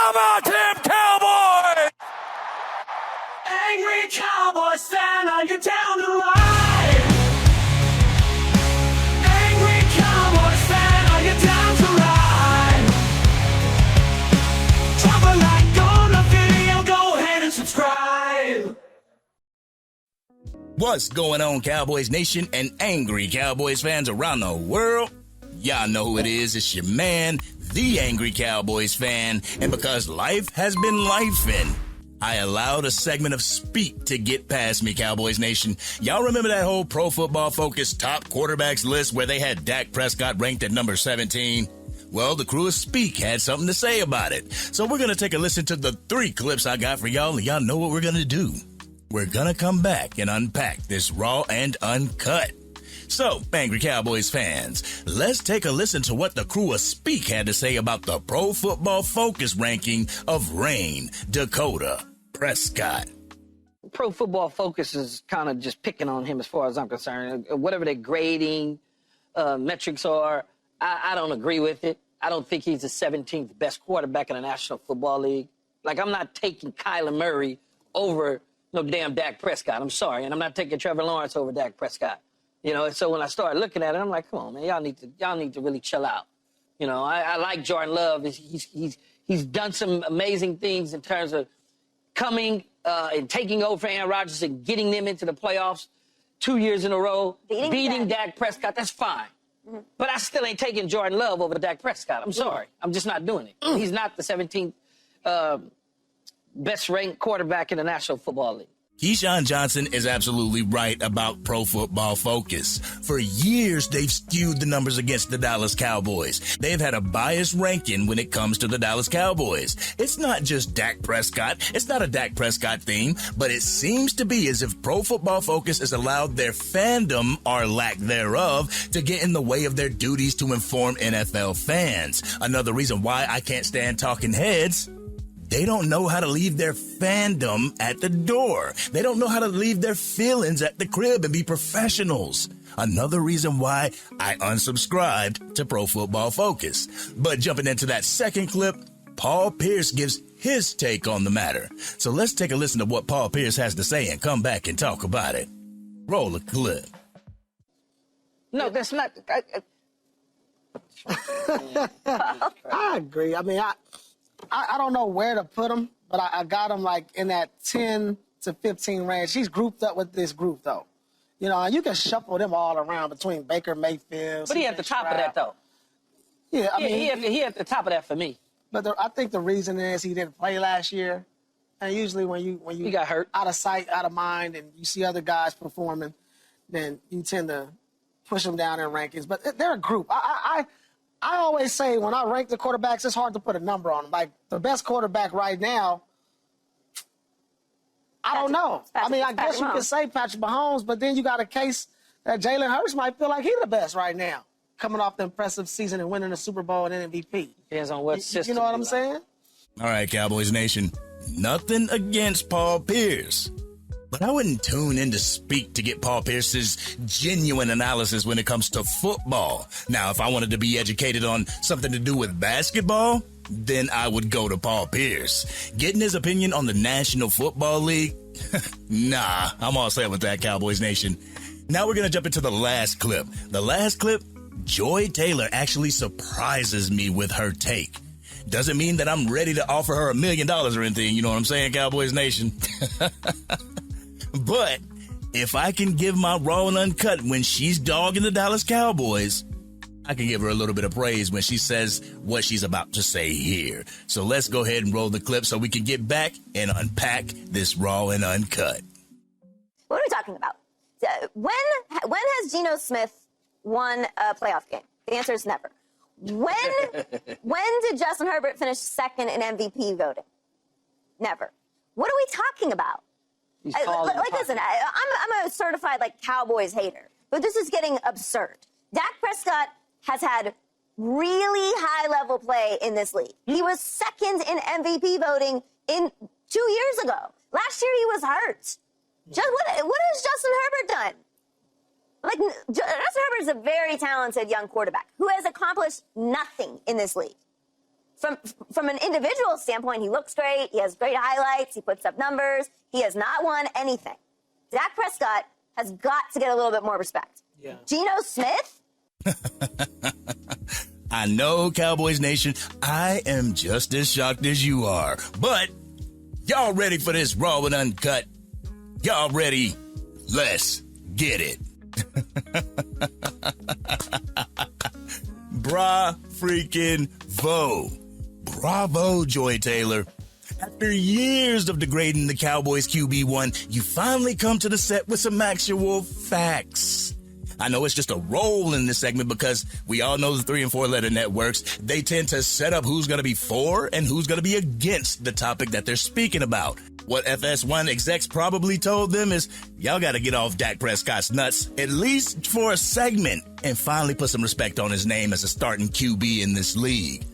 How about them Cowboys? Angry Cowboys fan, are you down to ride? Angry Cowboys fan, are you down to ride? Drop a like on the video, go ahead and subscribe. What's going on, Cowboys Nation and Angry Cowboys fans around the world? Y'all know who it is. It's your man, the Angry Cowboys Fan. And because life has been lifing, I allowed a segment of Speak to get past me, Cowboys Nation. Y'all remember that whole Pro Football Focus top quarterbacks list where they had Dak Prescott ranked at number 17? Well, the crew of Speak had something to say about it. So we're going to take a listen to the 3 clips I got for y'all, and y'all know what we're going to do. We're going to come back and unpack this raw and uncut. So, Angry Cowboys fans, let's take a listen to what the crew of Speak had to say about the Pro Football Focus ranking of Rain Dakota Prescott. Pro Football Focus is kind of just picking on him as far as I'm concerned. Whatever their grading metrics are, I don't agree with it. I don't think he's the 17th best quarterback in the National Football League. Like, I'm not taking Kyler Murray over no damn Dak Prescott. I'm sorry. And I'm not taking Trevor Lawrence over Dak Prescott. You know, so when I started looking at it, I'm like, come on, man, y'all need to really chill out. You know, I like Jordan Love. He's done some amazing things in terms of coming and taking over for Aaron Rodgers and getting them into the playoffs 2 years in a row, beating Dak Prescott. That's fine. Mm-hmm. But I still ain't taking Jordan Love over Dak Prescott. I'm sorry. I'm just not doing it. He's not the 17th best-ranked quarterback in the National Football League. Keyshawn Johnson is absolutely right about Pro Football Focus. For years, they've skewed the numbers against the Dallas Cowboys. They've had a biased ranking when it comes to the Dallas Cowboys. It's not just Dak Prescott. It's not a Dak Prescott theme, but it seems to be as if Pro Football Focus has allowed their fandom, or lack thereof, to get in the way of their duties to inform NFL fans. Another reason why I can't stand talking heads. They don't know how to leave their fandom at the door. They don't know how to leave their feelings at the crib and be professionals. Another reason why I unsubscribed to Pro Football Focus. But jumping into that second clip, Paul Pierce gives his take on the matter. So let's take a listen to what Paul Pierce has to say and come back and talk about it. Roll the clip. No, that's not. I agree. I mean, I don't know where to put him, but I got him like in that 10 to 15 range. He's grouped up with this group, though. You know, and you can shuffle them all around between Baker Mayfield. But he at the top of that, though. Yeah, I mean, he at the top of that for me. But I think the reason is he didn't play last year. And usually when you got hurt, out of sight, out of mind, and you see other guys performing, then you tend to push them down in rankings. But they're a group. I always say when I rank the quarterbacks, it's hard to put a number on them. Like, the best quarterback right now, I don't know. I mean, I guess you could say Patrick Mahomes, but then you got a case that Jalen Hurts might feel like he's the best right now, coming off the impressive season and winning the Super Bowl and MVP. Depends on what system. You know what I'm saying? All right, Cowboys Nation. Nothing against Paul Pierce. But I wouldn't tune in to Speak to get Paul Pierce's genuine analysis when it comes to football. Now, if I wanted to be educated on something to do with basketball, then I would go to Paul Pierce. Getting his opinion on the National Football League? Nah, I'm all set with that, Cowboys Nation. Now we're going to jump into the last clip. The last clip, Joy Taylor actually surprises me with her take. Doesn't mean that I'm ready to offer her $1 million or anything, you know what I'm saying, Cowboys Nation? But if I can give my raw and uncut when she's dogging the Dallas Cowboys, I can give her a little bit of praise when she says what she's about to say here. So let's go ahead and roll the clip so we can get back and unpack this raw and uncut. What are we talking about? When has Geno Smith won a playoff game? The answer is never. When did Justin Herbert finish second in MVP voting? Never. What are we talking about? Listen, I'm a certified Cowboys hater, but this is getting absurd. Dak Prescott has had really high-level play in this league. He was second in MVP voting 2 years ago. Last year he was hurt. What has Justin Herbert done? Justin Herbert is a very talented young quarterback who has accomplished nothing in this league. from an individual standpoint, he looks great. He has great highlights. He puts up numbers. He has not won anything. Dak Prescott has got to get a little bit more respect. Yeah. Geno Smith? I know, Cowboys Nation, I am just as shocked as you are. But y'all ready for this Raw and Uncut? Y'all ready? Let's get it. Bravo, Joy Taylor. After years of degrading the Cowboys QB1, you finally come to the set with some actual facts. I know it's just a roll in this segment because we all know the 3 and 4 letter networks. They tend to set up who's going to be for and who's going to be against the topic that they're speaking about. What FS1 execs probably told them is, y'all got to get off Dak Prescott's nuts, at least for a segment, and finally put some respect on his name as a starting QB in this league.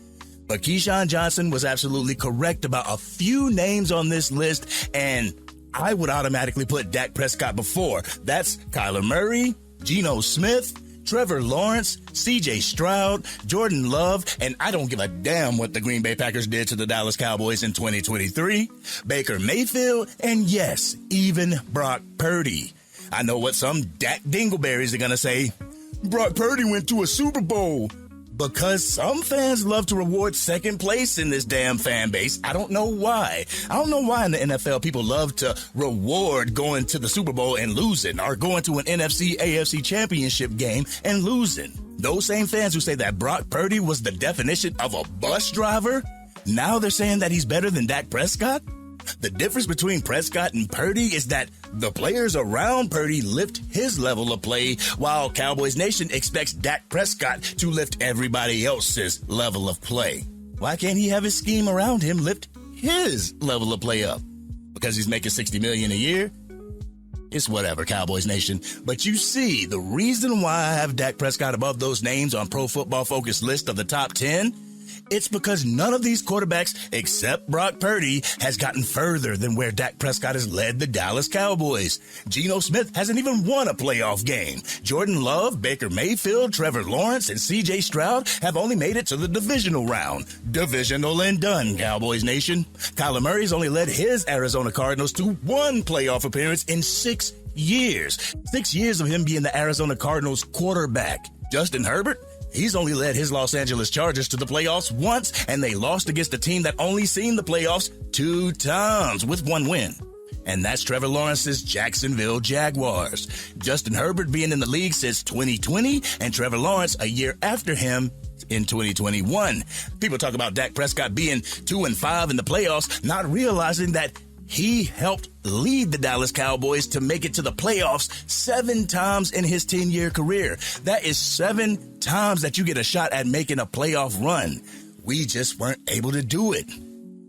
But Keyshawn Johnson was absolutely correct about a few names on this list, and I would automatically put Dak Prescott before. That's Kyler Murray, Geno Smith, Trevor Lawrence, C.J. Stroud, Jordan Love, and I don't give a damn what the Green Bay Packers did to the Dallas Cowboys in 2023, Baker Mayfield, and yes, even Brock Purdy. I know what some Dak Dingleberries are going to say. Brock Purdy went to a Super Bowl. Because some fans love to reward second place in this damn fan base. I don't know why. I don't know why in the NFL people love to reward going to the Super Bowl and losing, or going to an NFC, AFC championship game and losing. Those same fans who say that Brock Purdy was the definition of a bus driver, now they're saying that he's better than Dak Prescott? The difference between Prescott and Purdy is that the players around Purdy lift his level of play, while Cowboys Nation expects Dak Prescott to lift everybody else's level of play. Why can't he have his scheme around him lift his level of play up? Because he's making $60 million a year? It's whatever, Cowboys Nation. But you see, the reason why I have Dak Prescott above those names on Pro Football Focus list of the top 10, it's because none of these quarterbacks, except Brock Purdy, has gotten further than where Dak Prescott has led the Dallas Cowboys. Geno Smith hasn't even won a playoff game. Jordan Love, Baker Mayfield, Trevor Lawrence, and C.J. Stroud have only made it to the divisional round. Divisional and done, Cowboys Nation. Kyler Murray's only led his Arizona Cardinals to one playoff appearance in 6 years. 6 years of him being the Arizona Cardinals quarterback. Justin Herbert? He's only led his Los Angeles Chargers to the playoffs once, and they lost against a team that only seen the playoffs 2 times with 1 win. And that's Trevor Lawrence's Jacksonville Jaguars. Justin Herbert being in the league since 2020, and Trevor Lawrence a year after him in 2021. People talk about Dak Prescott being 2-5 in the playoffs, not realizing that he helped lead the Dallas Cowboys to make it to the playoffs 7 times in his 10-year career. That is 7 times that you get a shot at making a playoff run. We just weren't able to do it.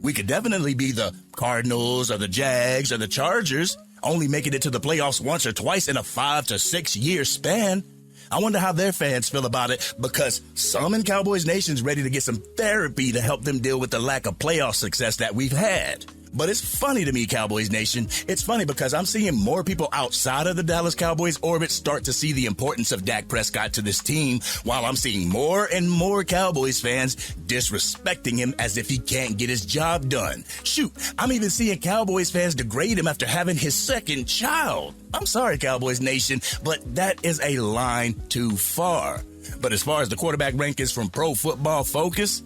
We could definitely be the Cardinals or the Jags or the Chargers, only making it to the playoffs once or twice in a 5 to 6 year span. I wonder how their fans feel about it, because some in Cowboys Nation's ready to get some therapy to help them deal with the lack of playoff success that we've had. But it's funny to me, Cowboys Nation. It's funny because I'm seeing more people outside of the Dallas Cowboys orbit start to see the importance of Dak Prescott to this team, while I'm seeing more and more Cowboys fans disrespecting him as if he can't get his job done. Shoot, I'm even seeing Cowboys fans degrade him after having his second child. I'm sorry, Cowboys Nation, but that is a line too far. But as far as the quarterback rankings from Pro Football Focus,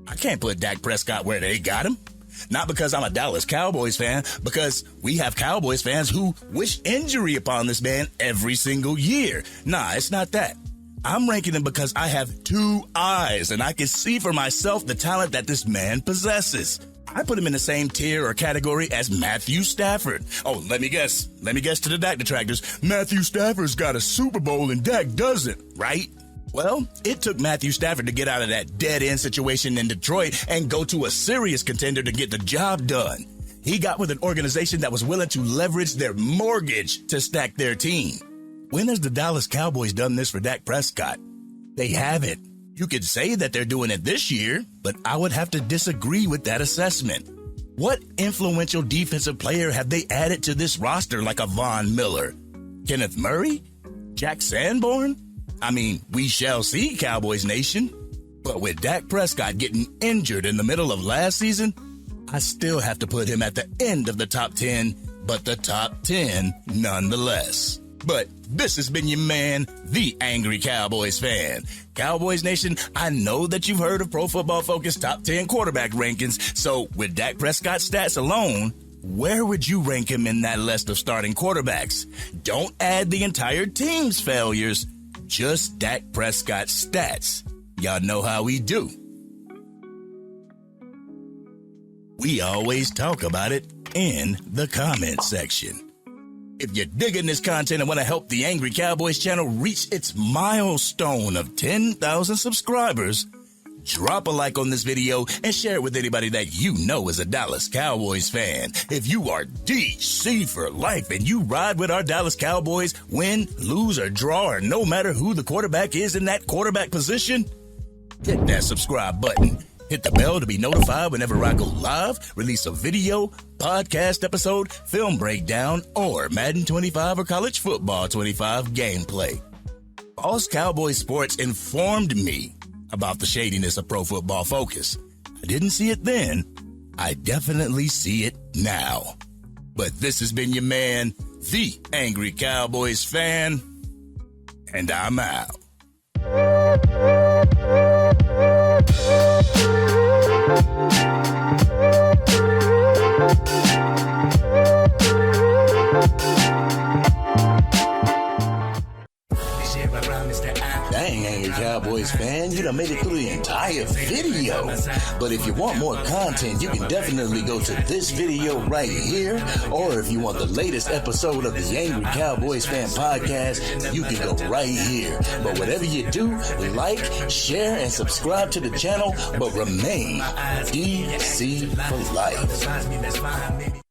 I can't put Dak Prescott where they got him. Not because I'm a Dallas Cowboys fan, because we have Cowboys fans who wish injury upon this man every single year. Nah, it's not that. I'm ranking him because I have 2 eyes and I can see for myself the talent that this man possesses. I put him in the same tier or category as Matthew Stafford. Oh, let me guess to the Dak detractors. Matthew Stafford's got a Super Bowl and Dak doesn't, right? Well, it took Matthew Stafford to get out of that dead-end situation in Detroit and go to a serious contender to get the job done. He got with an organization that was willing to leverage their mortgage to stack their team. When has the Dallas Cowboys done this for Dak Prescott? They haven't. You could say that they're doing it this year, but I would have to disagree with that assessment. What influential defensive player have they added to this roster like a Von Miller? Kenneth Murray? Jack Sanborn? I mean, we shall see, Cowboys Nation. But with Dak Prescott getting injured in the middle of last season, I still have to put him at the end of the top 10, but the top 10 nonetheless. But this has been your man, the Angry Cowboys Fan. Cowboys Nation, I know that you've heard of Pro Football Focus top 10 quarterback rankings, so with Dak Prescott's stats alone, where would you rank him in that list of starting quarterbacks? Don't add the entire team's failures, just Dak Prescott's stats. Y'all know how we do. We always talk about it in the comment section. If you're digging this content and want to help the Angry Cowboys channel reach its milestone of 10,000 subscribers, drop a like on this video and share it with anybody that you know is a Dallas Cowboys fan. If you are DC for life and you ride with our Dallas Cowboys, win, lose, or draw, or no matter who the quarterback is in that quarterback position, hit that subscribe button. Hit the bell to be notified whenever I go live, release a video, podcast episode, film breakdown, or Madden 25 or College Football 25 gameplay. Boss Cowboy Sports informed me about the shadiness of Pro Football Focus. I didn't see it then. I definitely see it now. But this has been your man, the Angry Cowboys Fan, and I'm out. Dang, Angry Cowboys fan, you done made it through the entire video. But if you want more content, you can definitely go to this video right here. Or if you want the latest episode of the Angry Cowboys Fan podcast, you can go right here. But whatever you do, like, share, and subscribe to the channel, but remain DC for life.